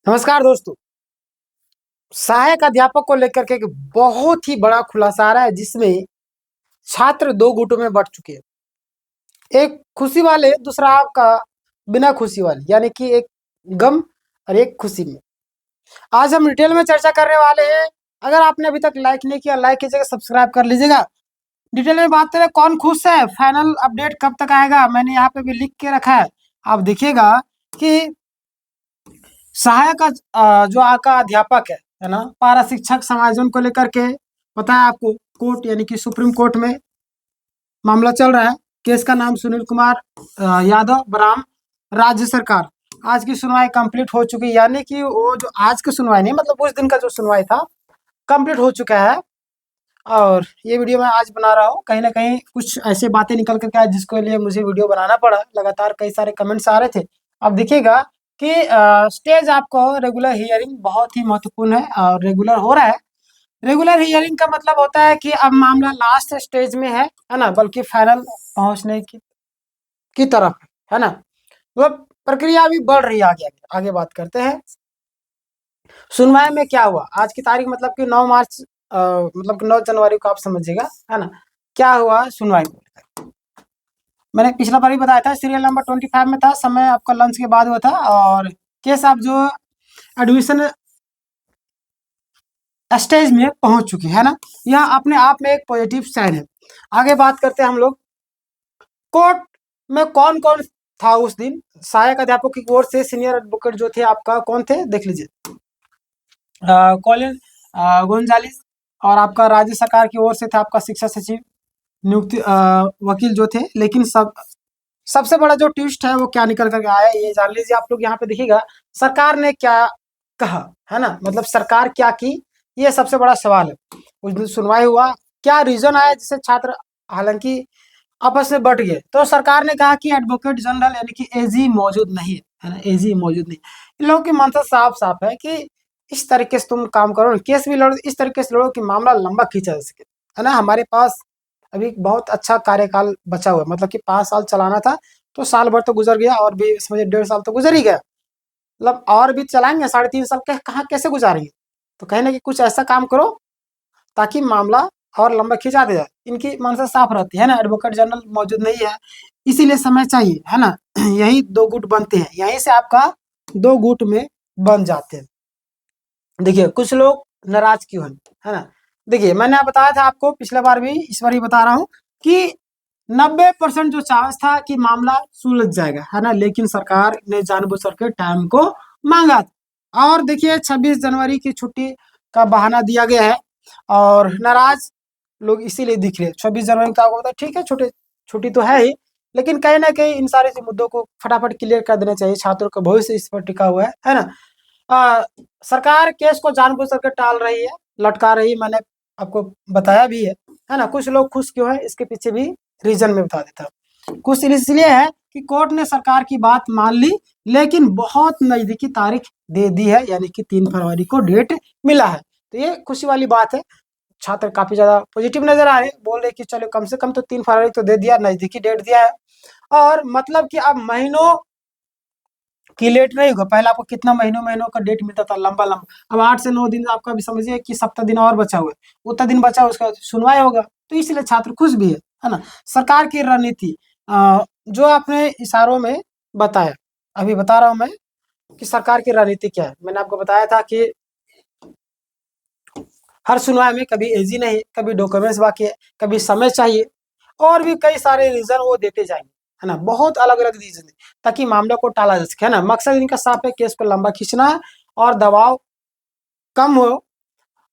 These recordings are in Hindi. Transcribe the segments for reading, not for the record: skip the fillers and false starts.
नमस्कार दोस्तों। सहायक अध्यापक को लेकर के एक बहुत ही बड़ा खुलासा आ रहा है, जिसमें छात्र दो गुटों में बंट चुके हैं। एक खुशी वाले, दूसरा आपका बिना खुशी वाले, यानी कि एक गम और एक खुशी में। आज हम डिटेल में चर्चा करने वाले हैं। अगर आपने अभी तक लाइक नहीं किया, लाइक कीजिएगा, सब्सक्राइब कर लीजिएगा। डिटेल में बात करें, कौन खुश है, फाइनल अपडेट कब तक आएगा, मैंने यहाँ पे भी लिख के रखा है। आप देखिएगा कि सहायक जो आपका अध्यापक है ना, पारा शिक्षक समायोजन को लेकर के पता है आपको, कोर्ट यानी कि सुप्रीम कोर्ट में मामला चल रहा है। केस का नाम सुनील कुमार यादव बराम राज्य सरकार। आज की सुनवाई कंप्लीट हो चुकी है, यानी कि वो जो आज की सुनवाई नहीं, मतलब उस दिन का जो सुनवाई था कंप्लीट हो चुका है। और ये वीडियो मैं आज बना रहा हूँ, कहीं ना कहीं कुछ ऐसे बातें निकल करके आए जिसके लिए मुझे वीडियो बनाना पड़ा। लगातार कई सारे कमेंट्स आ रहे थे। अब देखिएगा कि स्टेज आपको रेगुलर हियरिंग बहुत ही महत्वपूर्ण है और रेगुलर हो रहा है। रेगुलर हियरिंग का मतलब होता है कि अब मामला लास्ट स्टेज में है ना, बल्कि फाइनल पहुंचने की तरफ है ना। वो प्रक्रिया अभी बढ़ रही है। आगे आगे बात करते हैं। सुनवाई में क्या हुआ आज की तारीख, मतलब कि 9 मार्च, मतलब कि 9 जनवरी को आप समझिएगा, है ना। क्या हुआ सुनवाई में, मैंने पिछला बार ही बताया था, सीरियल नंबर 25 में था, समय आपका लंच के बाद हुआ था। और केस आप जो एडमिशन स्टेज में पहुंच चुकी है ना, यह अपने आप में एक पॉजिटिव साइन है। आगे बात करते हैं हम लोग, कोर्ट में कौन कौन था उस दिन। सहायक अध्यापक की ओर से सीनियर एडवोकेट जो थे आपका, कौन थे देख लीजिए, कॉलिन गोंजालिस। और आपका राज्य सरकार की ओर से था आपका शिक्षा सचिव नियुक्ति वकील जो थे। लेकिन सबसे बड़ा जो ट्विस्ट है वो क्या निकल करके आया, ये जान लीजिए आप लोग। यहाँ पे देखिएगा सरकार ने क्या कहा, है ना, मतलब सरकार क्या की, ये सबसे बड़ा सवाल है। उस दिन सुनवाई हुआ, क्या रीजन आया जिससे छात्र हालांकि आपस में बट गए। तो सरकार ने कहा कि एडवोकेट जनरल यानी कि एजी मौजूद नहीं है ना, एजी मौजूद नहीं। इन लोगों की मंशा साफ साफ है कि इस तरीके से तुम काम करो, केस भी लड़ो, इस तरीके से लड़ो कि मामला लंबा खींचा जा सके, है ना। हमारे पास अभी बहुत अच्छा कार्यकाल बचा हुआ है, मतलब कि 5 साल चलाना था, तो साल भर तो गुजर गया, और भी समझिए 1.5 साल तो गुजर ही गया। मतलब और भी चलाएंगे 3.5 साल, कहाँ कैसे गुजारेंगे। तो कहीं ना कि कुछ ऐसा काम करो ताकि मामला और लंबा खिंचा दिया जाए। इनकी मंशा साफ रहती है ना, एडवोकेट जनरल मौजूद नहीं है, इसीलिए समय चाहिए, है ना। यही दो गुट बनते हैं, यहीं से आपका दो गुट में बन जाते हैं। देखिए कुछ लोग नाराज क्यों हैं, है ना। देखिए मैंने बताया था आपको पिछले बार भी, इस बार ही बता रहा हूँ कि 90% जो चांस था कि मामला सुलझ जाएगा, है ना, लेकिन सरकार ने जानबूझ करके टाइम को मांगा। और देखिए 26 जनवरी की छुट्टी का बहाना दिया गया है, और नाराज लोग इसीलिए दिख रहे हैं। 26 जनवरी का होता है, ठीक है, छुट्टी छुट्टी तो है ही, लेकिन कहीं ना कहीं इन सारे मुद्दों को फटाफट क्लियर कर देना चाहिए। छात्रों का भविष्य इस पर टिका हुआ है ना। आ, सरकार केस को जानबूझ करके टाल रही है, लटका रही है, मैंने आपको बताया भी है ना। कुछ लोग खुश क्यों है, इसके पीछे भी रीजन में बता देता हूँ। खुश इसलिए है कि कोर्ट ने सरकार की बात मान ली, लेकिन बहुत नजदीकी तारीख दे दी है, यानी कि 3 फरवरी को डेट मिला है। तो ये खुशी वाली बात है। छात्र काफी ज्यादा पॉजिटिव नजर आ रहे हैं, बोल रहे कि चलो कम से कम तो 3 फरवरी तो दे दिया, नजदीकी डेट दिया है। और मतलब कि अब महीनों की लेट नहीं होगा। पहले आपको कितना महीनों महीनों का डेट मिलता था, लंबा लंबा। अब 8 से 9 दिन आपका भी समझिए कि 7 दिन और बचा हुआ है, उतना दिन बचा उसका सुनवाई होगा, तो इसलिए छात्र खुश भी है ना। सरकार की रणनीति जो आपने इशारों में बताया, अभी बता रहा हूं मैं कि सरकार की रणनीति क्या है। मैंने आपको बताया था कि हर सुनवाई में कभी एजी नहीं, कभी डॉक्यूमेंट्स बाकी है, कभी समय चाहिए, और भी कई सारे रीजन वो देते जाएंगे, है ना। बहुत अलग अलग रीजन है ताकि मामले को टाला जा सके, है ना। मकसद इनका साफ है, केस को लंबा खींचना है और दबाव कम हो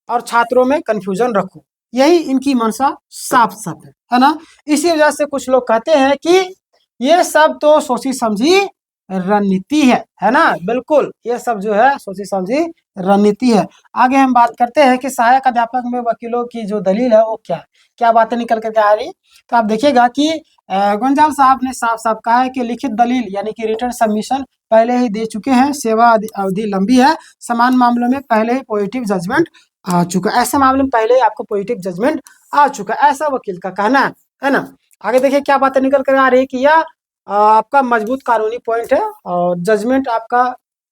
और छात्रों में कंफ्यूजन रखो। यही इनकी मंशा साफ साफ है ना। इसी वजह से कुछ लोग कहते हैं कि ये सब तो सोची समझी रणनीति है ना। बिल्कुल ये सब जो है सोची समझी रणनीति है। आगे हम बात करते हैं कि सहायक अध्यापक में वकीलों की जो दलील है वो क्या क्या बातें निकल करके आ रही। तो आप देखिएगा कि गुंजाल साहब ने साफ साफ कहा है कि लिखित दलील यानी कि रिटर्न सबमिशन पहले ही दे चुके हैं, सेवा अवधि लंबी है, समान मामलों में पहले ही पॉजिटिव जजमेंट आ चुका, ऐसे मामले में पहले ही आपको पॉजिटिव जजमेंट आ चुका, ऐसा वकील का कहना है ना। आगे देखिए क्या बातें निकल कर आ रही है कि यह आपका मजबूत कानूनी पॉइंट है और जजमेंट आपका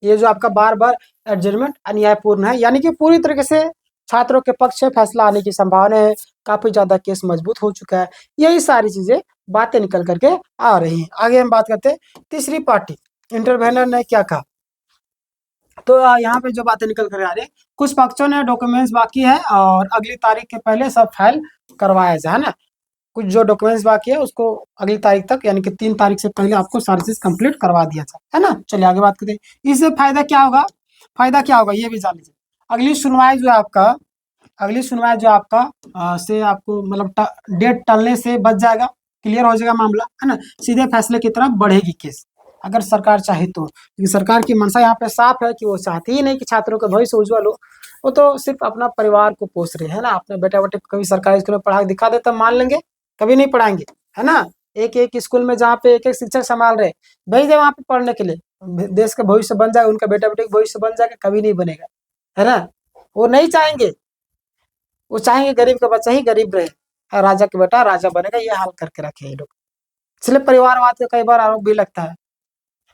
ये जो आपका बार बार एडजमेंट अन्यायपूर्ण है, यानी कि पूरी तरीके से छात्रों के पक्ष से फैसला आने की संभावना है, काफी ज्यादा केस मजबूत हो चुका है। यही सारी चीजें बातें निकल करके आ रही हैं। आगे हम बात करते हैं तीसरी पार्टी इंटरवेनर ने क्या कहा। तो यहाँ पे जो बातें निकल कर आ रही है, कुछ पक्षों ने डॉक्यूमेंट्स बाकी है और अगली तारीख के पहले सब फाइल करवाया जाए, है ना। कुछ जो डॉक्यूमेंट्स बाकी है उसको अगली तारीख तक, यानी कि 3 तारीख से पहले आपको सारी चीज कंप्लीट करवा दिया जाए, है ना। चलिए आगे बात करते हैं, इससे फायदा क्या होगा। फायदा क्या होगा ये भी जान लीजिए। अगली सुनवाई जो है आपका, अगली सुनवाई जो आपका से आपको मतलब डेट टलने से बच जाएगा, क्लियर हो जाएगा मामला, है ना। सीधे फैसले की तरफ बढ़ेगी केस, अगर सरकार चाहे तो। क्योंकि सरकार की मंशा यहाँ पे साफ है कि वो चाहती ही नहीं कि छात्रों का भविष्य उज्जवल हो, वो तो सिर्फ अपना परिवार को पोस रहे है ना। अपने बेटा बेटे को कभी सरकारी स्कूल में पढ़ा के दिखा दे तब मान लेंगे, कभी नहीं पढ़ाएंगे, है ना। एक एक स्कूल में जहाँ पे एक एक शिक्षक संभाल रहे, भेज दे वहाँ पे पढ़ने के लिए, देश का भविष्य बन जाए, उनका बेटा बेटे का भविष्य बन जाएगा, कभी नहीं बनेगा, है ना। वो नहीं चाहेंगे, वो चाहेंगे गरीब का बच्चा ही गरीब रहे, राजा का बेटा राजा बनेगा, ये हाल करके रखे ये लोग। इसलिए परिवारवाद का कई बार आरोप भी लगता है।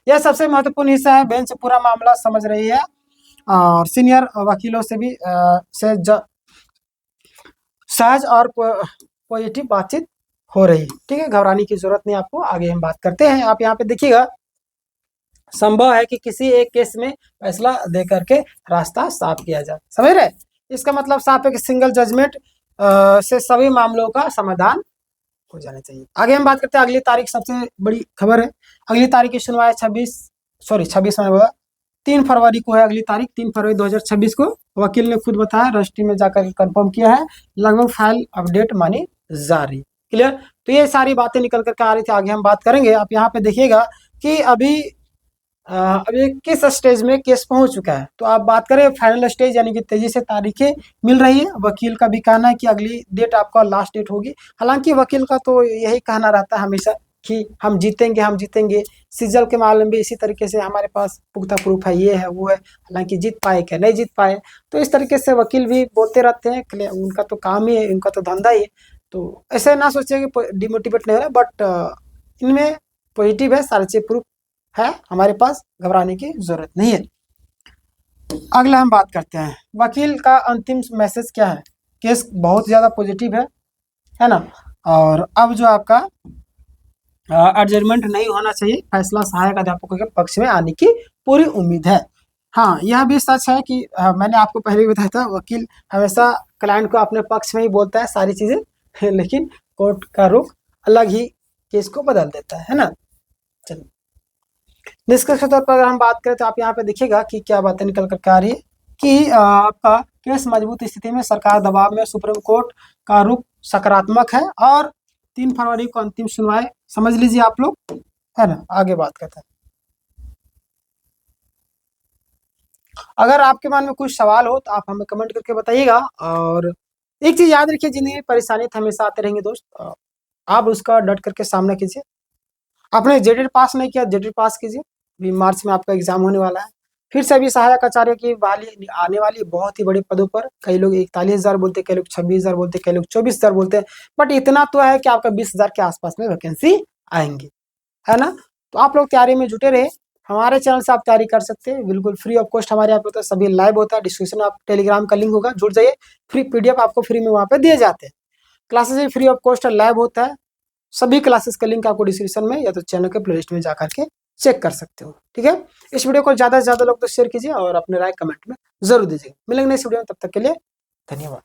यह सबसे महत्वपूर्ण हिस्सा है। बेंच पूरा मामला समझ रही है और सीनियर वकीलों से भी सहज और पॉजिटिव बातचीत हो रही है। ठीक है, घबराने की जरूरत नहीं आपको। आगे हम बात करते हैं। आप यहाँ पे देखिएगा, संभव है कि किसी एक केस में फैसला दे करके रास्ता साफ किया जाए, समझ रहे। इसका मतलब साफ है कि सिंगल जजमेंट से सभी मामलों का समाधान हो जाना चाहिए। आगे हम बात करते हैं अगली तारीख, सबसे बड़ी खबर है। अगली तारीख की सुनवाई 26 में 3 फरवरी को है। अगली तारीख 3 फरवरी 2026 को वकील ने खुद बताया, रजिस्ट्री में जाकर कंफर्म किया है, लगभग फाइल अपडेट मानी जा रही। क्लियर। तो ये सारी बातें निकल करके आ रही थी, आगे हम बात करेंगे। आप यहाँ पे देखिएगा कि अभी किस स्टेज में केस पहुंच चुका है। तो आप बात करें फाइनल स्टेज, यानी कि तेजी से तारीखें मिल रही है। वकील का भी कहना है कि अगली डेट आपका लास्ट डेट होगी। हालांकि वकील का तो यही कहना रहता है हमेशा कि हम जीतेंगे, हम जीतेंगे। सीजल के मामले में भी इसी तरीके से हमारे पास पुख्ता प्रूफ है, ये है वो है, हालांकि जीत पाए क्या नहीं जीत पाए। तो इस तरीके से वकील भी बोलते रहते हैं, उनका तो काम ही है, उनका तो धंधा ही है। तो ऐसे ना सोचिए कि डिमोटिवेट नहीं हो रहा, बट इनमें पॉजिटिव है, सारे चीज प्रूफ है हमारे पास, घबराने की जरूरत नहीं है। अगला हम बात करते हैं वकील का अंतिम मैसेज क्या है। केस बहुत ज्यादा पॉजिटिव है ना। और अब जो आपका एडजमेंट नहीं होना चाहिए, फैसला सहायक अध्यापकों के पक्ष में आने की पूरी उम्मीद है। हाँ, यह भी सच है कि मैंने आपको पहले भी बताया था, वकील हमेशा क्लाइंट को अपने पक्ष में ही बोलता है सारी चीजें, लेकिन कोर्ट का रुख अलग ही केस को बदल देता है ना। चलिए, निष्कर्ष तौर पर अगर हम बात करें तो आप यहाँ पे देखिएगा कि क्या बातें निकल कर आ रही है कि आपका केस मजबूत स्थिति में, सरकार दबाव में, सुप्रीम कोर्ट का रुख सकारात्मक है और 3 फरवरी को अंतिम सुनवाई समझ लीजिए आप लोग, है ना। आगे बात करते हैं। अगर आपके मन में कुछ सवाल हो तो आप हमें कमेंट करके बताइएगा। और एक चीज याद रखिए, जिंदगी में परेशानी तो हमेशा आते रहेंगे दोस्त, आप उसका डट करके सामना कीजिए। आपने जेटेड पास नहीं किया, जेटेड पास कीजिए। अभी मार्च में आपका एग्जाम होने वाला है। फिर से अभी सहायक आचार्य की बहाली आने वाली, बहुत ही बड़े पदों पर। कई लोग 41,000 बोलते, कई लोग 26,000 बोलते, कई लोग 24,000 बोलते हैं, बट इतना तो है कि आपका 20,000 के आसपास में वैकेंसी आएंगी, है ना। तो आप लोग तैयारी में जुटे रहे। हमारे चैनल से आप तैयारी कर सकते हैं, बिल्कुल फ्री ऑफ कॉस्ट। हमारे यहाँ पे तो सभी लाइव होता है। डिस्क्रिप्शन में आप टेलीग्राम का लिंक होगा, जुड़ जाइए। फ्री पीडीएफ आपको फ्री में वहाँ पे दिए जाते हैं। क्लासेस भी फ्री ऑफ कॉस्ट लाइव होता है। सभी क्लासेस का लिंक आपको डिस्क्रिप्शन में या तो चैनल के प्लेलिस्ट में जाकर के चेक कर सकते हो। ठीक है, इस वीडियो को ज्यादा से ज्यादा लोग तो शेयर कीजिए और अपने राय कमेंट में जरूर दीजिए। मिलेंगे नेक्स्ट वीडियो में, तब तक के लिए धन्यवाद।